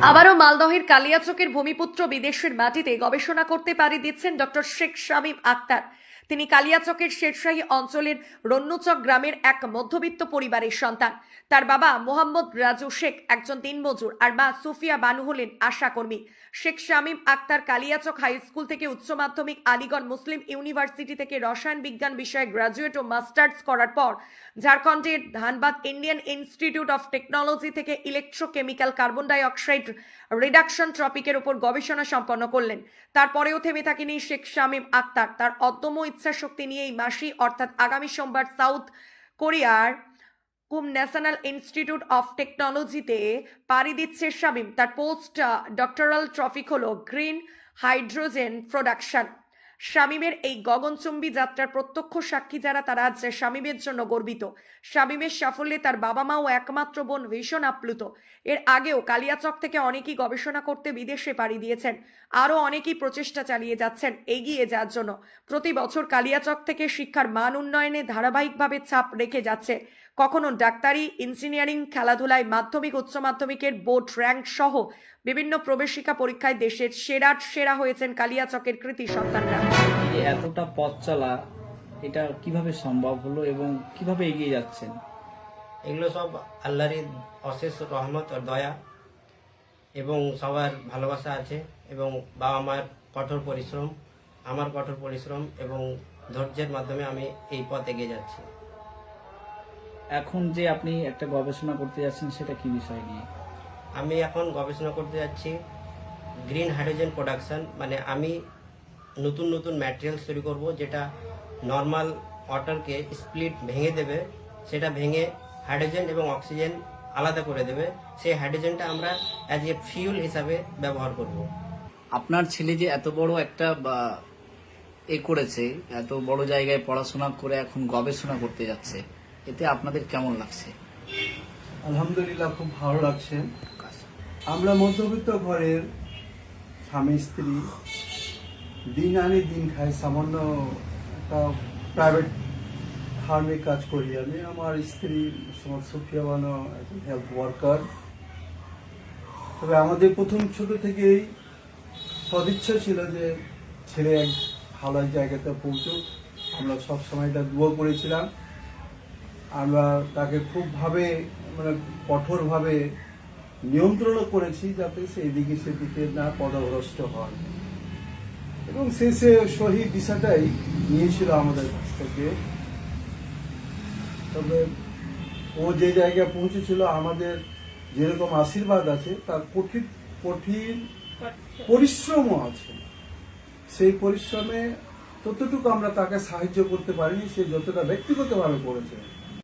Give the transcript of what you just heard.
আবারও মালদহের কালিয়াচকের ভূমিপুত্র বিদেশের মাটিতে গবেষণা করতে পাড়ি দিচ্ছেন ডক্টর শেখ শামীম আক্তার। তিনি কালিয়াচকের শেরশাহী অঞ্চলের রন্নুচক গ্রামের এক মধ্যবিত্ত পরিবারের সন্তান। তার বাবা মোহাম্মদ রাজু শেখ একজন দিনমজুর আর মা সুফিয়া বানু হলেন আশাকর্মী। শেখ শামীম আক্তার কালিয়াচক হাই স্কুল থেকে উচ্চ মাধ্যমিক, আলিগড় মুসলিম ইউনিভার্সিটি থেকে রসায়ন বিজ্ঞান বিষয়ে গ্রাজুয়েট ও মাস্টার্স করার পর ঝাড়খণ্ডের Dhanbad Indian institute of technology থেকে electrochemical carbon die oxide reduction টপিকের উপর গবেষণা সম্পন্ন করলেন। তারপরেও থেমে থাকেনি শেখ শামীম আক্তার। তার অদম্য ইচ্ছাশক্তি নিয়ে এই মাসেই অর্থাৎ আগামী সোমবার সাউথ কোরিয়ার কুম ন্যাশনাল ইনস্টিটিউট অফ টেকনোলজিতে পাড়ি দিচ্ছে শামীম। তার পোস্ট ডক্টরাল টপিক হলো গ্রিন হাইড্রোজেন প্রোডাকশন। শামীমের এই গগনচুম্বী যাত্রার প্রত্যক্ষ সাক্ষী যারা, তারা আজ শামীমের জন্য গর্বিত। শামীমের সাফল্যে তার বাবা মা ও একমাত্র বোন ভীষণ আপ্লুত। এর আগেও কালিয়াচক থেকে অনেকেই গবেষণা করতে বিদেশে পাড়ি দিয়েছেন। আরও অনেকেই প্রচেষ্টা চালিয়ে যাচ্ছেন এগিয়ে যাওয়ার জন্য। প্রতি বছর কালিয়াচক থেকে শিক্ষার মান উন্নয়নে ধারাবাহিকভাবে ছাপ রেখে যাচ্ছে। কখনো ডাক্তারি, ইঞ্জিনিয়ারিং, খেলাধুলায়, মাধ্যমিক, উচ্চ মাধ্যমিকের বোর্ড র্যাঙ্ক সহ বিভিন্ন প্রবেশিকা পরীক্ষায় দেশের সেরা হয়েছেন কালিয়াচকের কৃতি সন্তানরা। এতটা পথ চলা, এটা কিভাবে সম্ভব হলো এবং কিভাবে এগিয়ে যাচ্ছেন? এগুলো সব আল্লাহরই অশেষ রহমত আর দয়া এবং সবার ভালোবাসা আছে এবং বাবা মার কঠোর পরিশ্রম, আমার কঠোর পরিশ্রম এবং ধৈর্যের মাধ্যমে আমি এই পথ এগিয়ে যাচ্ছি। এখন যে আপনি একটা গবেষণা করতে যাচ্ছেন, সেটা কি বিষয় নিয়ে? আমি এখন গবেষণা করতে যাচ্ছি গ্রিন হাইড্রোজেন প্রোডাকশন, মানে আমি নতুন নতুন ম্যাটেরিয়ালস তৈরি করব যেটা নর্মাল ওয়াটারকে স্প্লিট ভেঙে দেবে, সেটা ভেঙে হাইড্রোজেন এবং অক্সিজেন আলাদা করে দেবে। সেই হাইড্রোজেনটা আমরা অ্যাজ এ ফিউল হিসাবে ব্যবহার করব। আপনার ছেলে যে এত বড় একটা করেছে, এত বড় জায়গায় পড়াশোনা করে এখন গবেষণা করতে যাচ্ছে, এতে আপনাদের কেমন লাগছে? আলহামদুলিল্লাহ, খুব ভালো লাগছে। আমরা মধ্যবিত্ত ঘরের স্বামী স্ত্রী, দিন আনি দিন খাই, সামান্য একটা প্রাইভেট ফার্মে কাজ করি আমি। আমার স্ত্রী সুফিয়া বানু একজন হেলথ ওয়ার্কার। তবে আমাদের প্রথম ছোট থেকেই সদিচ্ছা ছিল যে ছেলে এক ভালো জায়গাতে পৌঁছুক। আমরা সবসময় এটা দোয়া করেছিলাম। আমরা তাকে খুবভাবে কঠোরভাবে নিয়ন্ত্রণও করেছি যাতে সে এদিকে সেদিকে না পদভ্রষ্ট হয়, এবং সে সহি দিশাটাই নিয়েছিল আমাদের কাছ থেকে। তবে ও যে জায়গায় পৌঁছেছিল, আমাদের যেরকম আশীর্বাদ আছে, তার কঠিন পরিশ্রমও আছে। সেই পরিশ্রমে ততটুকু আমরা তাকে সাহায্য করতে পারিনি, সে যতটা ব্যক্তিগতভাবে করেছে।